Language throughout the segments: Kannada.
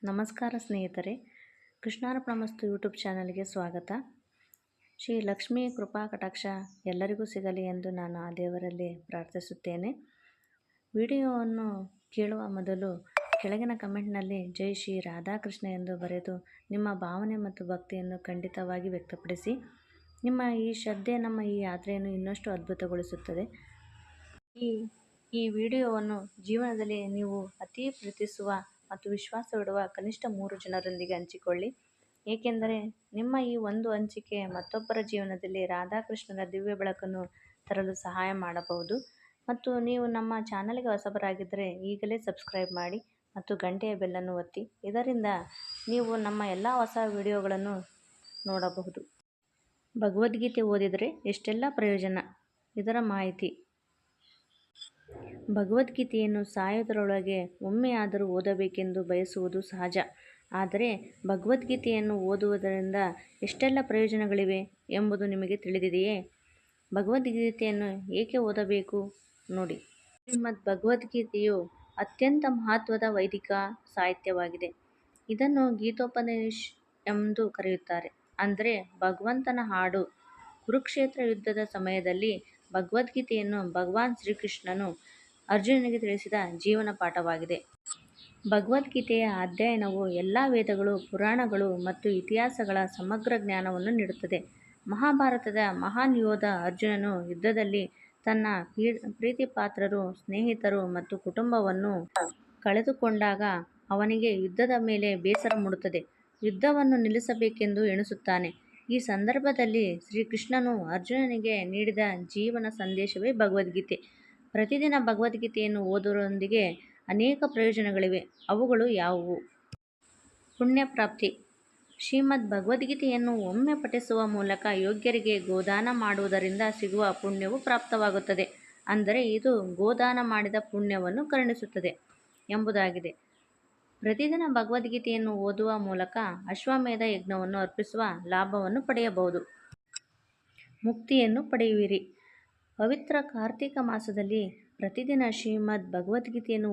ನಮಸ್ಕಾರ ಸ್ನೇಹಿತರೆ, ಕೃಷ್ಣಾರ್ಪಣಮಸ್ತು ಯೂಟ್ಯೂಬ್ ಚಾನಲ್ಗೆ ಸ್ವಾಗತ. ಶ್ರೀ ಲಕ್ಷ್ಮೀ ಕೃಪಾ ಕಟಾಕ್ಷ ಎಲ್ಲರಿಗೂ ಸಿಗಲಿ ಎಂದು ನಾನು ಆ ದೇವರಲ್ಲಿ ಪ್ರಾರ್ಥಿಸುತ್ತೇನೆ. ವಿಡಿಯೋವನ್ನು ಕೇಳುವ ಮೊದಲು ಕೆಳಗಿನ ಕಮೆಂಟ್ನಲ್ಲಿ ಜೈ ಶ್ರೀ ರಾಧಾಕೃಷ್ಣ ಎಂದು ಬರೆದು ನಿಮ್ಮ ಭಾವನೆ ಮತ್ತು ಭಕ್ತಿಯನ್ನು ಖಂಡಿತವಾಗಿ ವ್ಯಕ್ತಪಡಿಸಿ. ನಿಮ್ಮ ಈ ಶ್ರದ್ಧೆ ನಮ್ಮ ಈ ಯಾತ್ರೆಯನ್ನು ಇನ್ನಷ್ಟು ಅದ್ಭುತಗೊಳಿಸುತ್ತದೆ. ಈ ವಿಡಿಯೋವನ್ನು ಜೀವನದಲ್ಲಿ ನೀವು ಅತಿ ಪ್ರೀತಿಸುವ ಮತ್ತು ವಿಶ್ವಾಸವಿಡುವ ಕನಿಷ್ಠ 3 ಜನರೊಂದಿಗೆ ಹಂಚಿಕೊಳ್ಳಿ. ಏಕೆಂದರೆ ನಿಮ್ಮ ಈ ಒಂದು ಹಂಚಿಕೆ ಮತ್ತೊಬ್ಬರ ಜೀವನದಲ್ಲಿ ರಾಧಾಕೃಷ್ಣರ ದಿವ್ಯ ಬೆಳಕನ್ನು ತರಲು ಸಹಾಯ ಮಾಡಬಹುದು. ಮತ್ತು ನೀವು ನಮ್ಮ ಚಾನಲ್ಗೆ ಹೊಸಬರಾಗಿದ್ದರೆ ಈಗಲೇ ಸಬ್ಸ್ಕ್ರೈಬ್ ಮಾಡಿ ಮತ್ತು ಗಂಟೆಯ ಬೆಲ್ಲನ್ನು ಒತ್ತಿ. ಇದರಿಂದ ನೀವು ನಮ್ಮ ಎಲ್ಲ ಹೊಸ ವಿಡಿಯೋಗಳನ್ನು ನೋಡಬಹುದು. ಭಗವದ್ಗೀತೆ ಓದಿದರೆ ಎಷ್ಟೆಲ್ಲ ಪ್ರಯೋಜನ. ಇದರ ಮಾಹಿತಿ. ಭಗವದ್ಗೀತೆಯನ್ನು ಸಾಯುವುದರೊಳಗೆ ಒಮ್ಮೆಯಾದರೂ ಓದಬೇಕೆಂದು ಬಯಸುವುದು ಸಹಜ. ಆದರೆ ಭಗವದ್ಗೀತೆಯನ್ನು ಓದುವುದರಿಂದ ಎಷ್ಟೆಲ್ಲ ಪ್ರಯೋಜನಗಳಿವೆ ಎಂಬುದು ನಿಮಗೆ ತಿಳಿದಿದೆಯೇ? ಭಗವದ್ಗೀತೆಯನ್ನು ಏಕೆ ಓದಬೇಕು ನೋಡಿ. ಶ್ರೀಮದ್ ಭಗವದ್ಗೀತೆಯು ಅತ್ಯಂತ ಮಹತ್ವದ ವೈದಿಕ ಸಾಹಿತ್ಯವಾಗಿದೆ. ಇದನ್ನು ಗೀತೋಪನಿಷ್ ಎಂದು ಕರೆಯುತ್ತಾರೆ, ಅಂದರೆ ಭಗವಂತನ ಹಾಡು. ಕುರುಕ್ಷೇತ್ರ ಯುದ್ಧದ ಸಮಯದಲ್ಲಿ ಭಗವದ್ಗೀತೆಯನ್ನು ಭಗವಾನ್ ಶ್ರೀಕೃಷ್ಣನು ಅರ್ಜುನನಿಗೆ ತಿಳಿಸಿದ ಜೀವನ ಪಾಠವಾಗಿದೆ. ಭಗವದ್ಗೀತೆಯ ಅಧ್ಯಯನವು ಎಲ್ಲ ವೇದಗಳು, ಪುರಾಣಗಳು ಮತ್ತು ಇತಿಹಾಸಗಳ ಸಮಗ್ರ ಜ್ಞಾನವನ್ನು ನೀಡುತ್ತದೆ. ಮಹಾಭಾರತದ ಮಹಾನ್ ಯೋಧ ಅರ್ಜುನನು ಯುದ್ಧದಲ್ಲಿ ತನ್ನ ಪ್ರೀತಿಪಾತ್ರರು, ಸ್ನೇಹಿತರು ಮತ್ತು ಕುಟುಂಬವನ್ನು ಕಳೆದುಕೊಂಡಾಗ ಅವನಿಗೆ ಯುದ್ಧದ ಮೇಲೆ ಬೇಸರ ಮೂಡುತ್ತದೆ. ಯುದ್ಧವನ್ನು ನಿಲ್ಲಿಸಬೇಕೆಂದು ಎಣಿಸುತ್ತಾನೆ. ಈ ಸಂದರ್ಭದಲ್ಲಿ ಶ್ರೀಕೃಷ್ಣನು ಅರ್ಜುನನಿಗೆ ನೀಡಿದ ಜೀವನ ಸಂದೇಶವೇ ಭಗವದ್ಗೀತೆ. ಪ್ರತಿದಿನ ಭಗವದ್ಗೀತೆಯನ್ನು ಓದುವುದರೊಂದಿಗೆ ಅನೇಕ ಪ್ರಯೋಜನಗಳಿವೆ. ಅವುಗಳು ಯಾವುವು? ಪುಣ್ಯಪ್ರಾಪ್ತಿ. ಶ್ರೀಮದ್ ಭಗವದ್ಗೀತೆಯನ್ನು ಒಮ್ಮೆ ಪಠಿಸುವ ಮೂಲಕ ಯೋಗ್ಯರಿಗೆ ಗೋದಾನ ಮಾಡುವುದರಿಂದ ಸಿಗುವ ಪುಣ್ಯವು ಪ್ರಾಪ್ತವಾಗುತ್ತದೆ. ಅಂದರೆ ಇದು ಗೋದಾನ ಮಾಡಿದ ಪುಣ್ಯವನ್ನು ಕರುಣಿಸುತ್ತದೆ ಎಂಬುದಾಗಿದೆ. ಪ್ರತಿದಿನ ಭಗವದ್ಗೀತೆಯನ್ನು ಓದುವ ಮೂಲಕ ಅಶ್ವಮೇಧ ಯಜ್ಞವನ್ನು ಅರ್ಪಿಸುವ ಲಾಭವನ್ನು ಪಡೆಯಬಹುದು. ಮುಕ್ತಿಯನ್ನು ಪಡೆಯುವಿರಿ. ಪವಿತ್ರ ಕಾರ್ತಿಕ ಮಾಸದಲ್ಲಿ ಪ್ರತಿದಿನ ಶ್ರೀಮದ್ ಭಗವದ್ಗೀತೆಯನ್ನು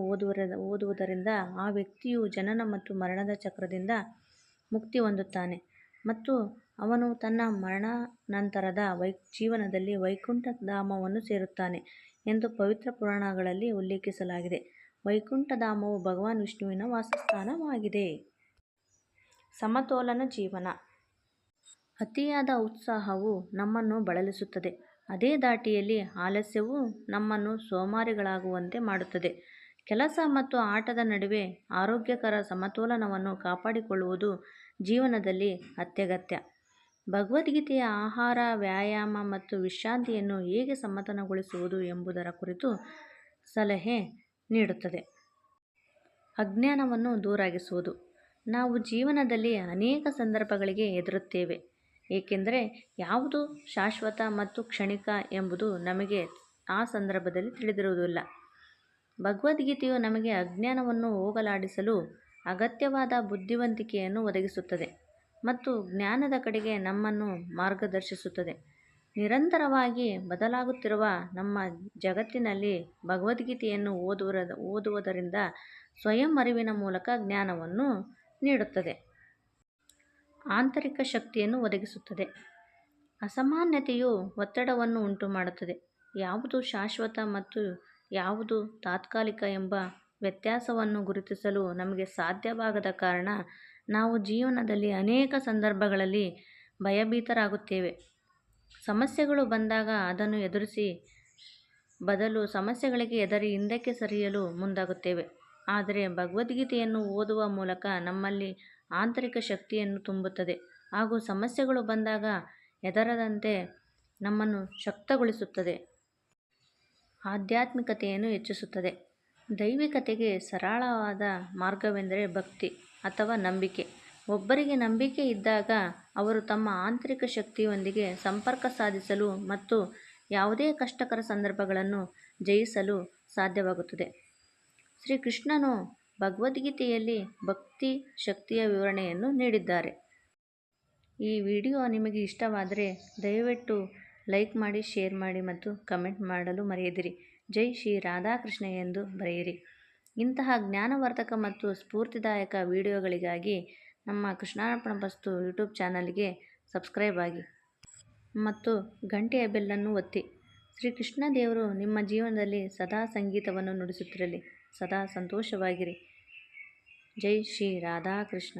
ಓದುವುದರಿಂದ ಆ ವ್ಯಕ್ತಿಯು ಜನನ ಮತ್ತು ಮರಣದ ಚಕ್ರದಿಂದ ಮುಕ್ತಿ ಹೊಂದುತ್ತಾನೆ ಮತ್ತು ಅವನು ತನ್ನ ಮರಣಾನಂತರದ ಜೀವನದಲ್ಲಿ ವೈಕುಂಠ ಧಾಮವನ್ನು ಸೇರುತ್ತಾನೆ ಎಂದು ಪವಿತ್ರ ಪುರಾಣಗಳಲ್ಲಿ ಉಲ್ಲೇಖಿಸಲಾಗಿದೆ. ವೈಕುಂಠ ಧಾಮವು ಭಗವಾನ್ ವಿಷ್ಣುವಿನ ವಾಸಸ್ಥಾನವಾಗಿದೆ. ಸಮತೋಲನ ಜೀವನ. ಅತಿಯಾದ ಉತ್ಸಾಹವು ನಮ್ಮನ್ನು ಬಳಲಿಸುತ್ತದೆ. ಅದೇ ಧಾಟಿಯಲ್ಲಿ ಆಲಸ್ಯವು ನಮ್ಮನ್ನು ಸೋಮಾರಿಗಳಾಗುವಂತೆ ಮಾಡುತ್ತದೆ. ಕೆಲಸ ಮತ್ತು ಆಟದ ನಡುವೆ ಆರೋಗ್ಯಕರ ಸಮತೋಲನವನ್ನು ಕಾಪಾಡಿಕೊಳ್ಳುವುದು ಜೀವನದಲ್ಲಿ ಅತ್ಯಗತ್ಯ. ಭಗವದ್ಗೀತೆಯ ಆಹಾರ, ವ್ಯಾಯಾಮ ಮತ್ತು ವಿಶ್ರಾಂತಿಯನ್ನು ಹೇಗೆ ಸಮತೋಲನಗೊಳಿಸುವುದು ಎಂಬುದರ ಕುರಿತು ಸಲಹೆ ನೀಡುತ್ತದೆ. ಅಜ್ಞಾನವನ್ನು ದೂರವಾಗಿಸುವುದು. ನಾವು ಜೀವನದಲ್ಲಿ ಅನೇಕ ಸಂದರ್ಭಗಳಿಗೆ ಹೆದರುತ್ತೇವೆ, ಏಕೆಂದರೆ ಯಾವುದು ಶಾಶ್ವತ ಮತ್ತು ಕ್ಷಣಿಕ ಎಂಬುದು ನಮಗೆ ಆ ಸಂದರ್ಭದಲ್ಲಿ ತಿಳಿದಿರುವುದಿಲ್ಲ. ಭಗವದ್ಗೀತೆಯು ನಮಗೆ ಅಜ್ಞಾನವನ್ನು ಹೋಗಲಾಡಿಸಲು ಅಗತ್ಯವಾದ ಬುದ್ಧಿವಂತಿಕೆಯನ್ನು ಒದಗಿಸುತ್ತದೆ ಮತ್ತು ಜ್ಞಾನದ ಕಡೆಗೆ ನಮ್ಮನ್ನು ಮಾರ್ಗದರ್ಶಿಸುತ್ತದೆ. ನಿರಂತರವಾಗಿ ಬದಲಾಗುತ್ತಿರುವ ನಮ್ಮ ಜಗತ್ತಿನಲ್ಲಿ ಭಗವದ್ಗೀತೆಯನ್ನು ಓದುವುದರಿಂದ ಸ್ವಯಂ ಅರಿವಿನ ಮೂಲಕ ಜ್ಞಾನವನ್ನು ನೀಡುತ್ತದೆ. ಆಂತರಿಕ ಶಕ್ತಿಯನ್ನು ಒದಗಿಸುತ್ತದೆ. ಅಸಾಮಾನ್ಯತೆಯು ಒತ್ತಡವನ್ನು ಉಂಟುಮಾಡುತ್ತದೆ. ಯಾವುದು ಶಾಶ್ವತ ಮತ್ತು ಯಾವುದು ತಾತ್ಕಾಲಿಕ ಎಂಬ ವ್ಯತ್ಯಾಸವನ್ನು ಗುರುತಿಸಲು ನಮಗೆ ಸಾಧ್ಯವಾಗದ ಕಾರಣ ನಾವು ಜೀವನದಲ್ಲಿ ಅನೇಕ ಸಂದರ್ಭಗಳಲ್ಲಿ ಭಯಭೀತರಾಗುತ್ತೇವೆ. ಸಮಸ್ಯೆಗಳು ಬಂದಾಗ ಅದನ್ನು ಎದುರಿಸಿ ಬದಲು ಸಮಸ್ಯೆಗಳಿಗೆ ಹೆದರಿ ಹಿಂದಕ್ಕೆ ಸರಿಯಲು ಮುಂದಾಗುತ್ತೇವೆ. ಆದರೆ ಭಗವದ್ಗೀತೆಯನ್ನು ಓದುವ ಮೂಲಕ ನಮ್ಮಲ್ಲಿ ಆಂತರಿಕ ಶಕ್ತಿಯನ್ನು ತುಂಬುತ್ತದೆ ಹಾಗೂ ಸಮಸ್ಯೆಗಳು ಬಂದಾಗ ಹೆದರದಂತೆ ನಮ್ಮನ್ನು ಶಕ್ತಗೊಳಿಸುತ್ತದೆ. ಆಧ್ಯಾತ್ಮಿಕತೆಯನ್ನು ಹೆಚ್ಚಿಸುತ್ತದೆ. ದೈವಿಕತೆಗೆ ಸರಳವಾದ ಮಾರ್ಗವೆಂದರೆ ಭಕ್ತಿ ಅಥವಾ ನಂಬಿಕೆ. ಒಬ್ಬರಿಗೆ ನಂಬಿಕೆ ಇದ್ದಾಗ ಅವರು ತಮ್ಮ ಆಂತರಿಕ ಶಕ್ತಿಯೊಂದಿಗೆ ಸಂಪರ್ಕ ಸಾಧಿಸಲು ಮತ್ತು ಯಾವುದೇ ಕಷ್ಟಕರ ಸಂದರ್ಭಗಳನ್ನು ಜಯಿಸಲು ಸಾಧ್ಯವಾಗುತ್ತದೆ. ಶ್ರೀಕೃಷ್ಣನು ಭಗವದ್ಗೀತೆಯಲ್ಲಿ ಭಕ್ತಿ ಶಕ್ತಿಯ ವಿವರಣೆಯನ್ನು ನೀಡಿದ್ದಾರೆ. ಈ ವಿಡಿಯೋ ನಿಮಗೆ ಇಷ್ಟವಾದರೆ ದಯವಿಟ್ಟು ಲೈಕ್ ಮಾಡಿ, ಶೇರ್ ಮಾಡಿ ಮತ್ತು ಕಮೆಂಟ್ ಮಾಡಲು ಮರೆಯದಿರಿ. ಜೈ ಶ್ರೀ ರಾಧಾಕೃಷ್ಣ ಎಂದು ಬರೆಯಿರಿ. ಇಂತಹ ಜ್ಞಾನವರ್ಧಕ ಮತ್ತು ಸ್ಫೂರ್ತಿದಾಯಕ ವಿಡಿಯೋಗಳಿಗಾಗಿ ನಮ್ಮ ಕೃಷ್ಣಾರ್ಪಣ ವಸ್ತು ಯೂಟ್ಯೂಬ್ ಚಾನಲ್ಗೆ ಸಬ್ಸ್ಕ್ರೈಬ್ ಆಗಿ ಮತ್ತು ಗಂಟೆಯ ಬೆಲ್ಲನ್ನು ಒತ್ತಿ. ಶ್ರೀ ಕೃಷ್ಣ ದೇವರು ನಿಮ್ಮ ಜೀವನದಲ್ಲಿ ಸದಾ ಸಂಗೀತವನ್ನು ನುಡಿಸುತ್ತಿರಲಿ. ಸದಾ ಸಂತೋಷವಾಗಿರಿ. ಜೈ ಶ್ರೀ ರಾಧಾಕೃಷ್ಣ.